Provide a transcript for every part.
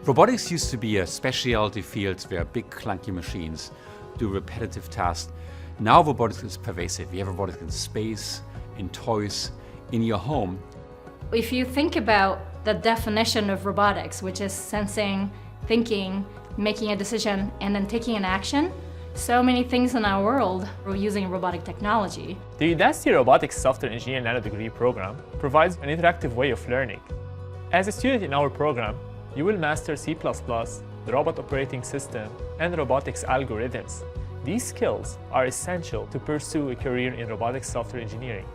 Robotics used to be a specialty field where big clunky machines do repetitive tasks. Now robotics is pervasive. We have robotics in space, in toys, in your home. If you think about the definition of robotics, which is sensing, thinking, making a decision, and then taking an action, so many things in our world are using robotic technology. The Udacity Robotics Software Engineer Nanodegree program provides an interactive way of learning. As a student in our program, you will master C++, the robot operating system, and robotics algorithms. These skills are essential to pursue a career in robotics software engineering.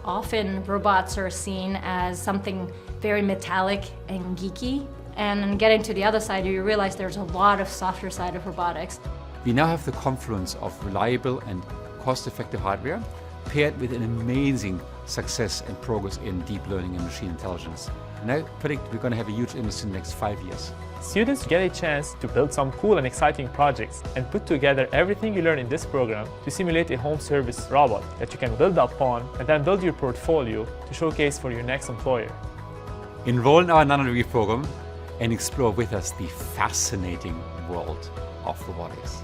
Often robots are seen as something very metallic and geeky, and then getting to the other side, you realize there's a lot of softer side of robotics. We now have the confluence of reliable and cost-effective hardware paired with an amazing success and progress in deep learning and machine intelligence. And I predict we're going to have a huge industry in the next 5 years. Students get a chance to build some cool and exciting projects and put together everything you learn in this program to simulate a home service robot that you can build upon and then build your portfolio to showcase for your next employer. Enroll in our Nanodegree program and explore with us the fascinating world of robotics.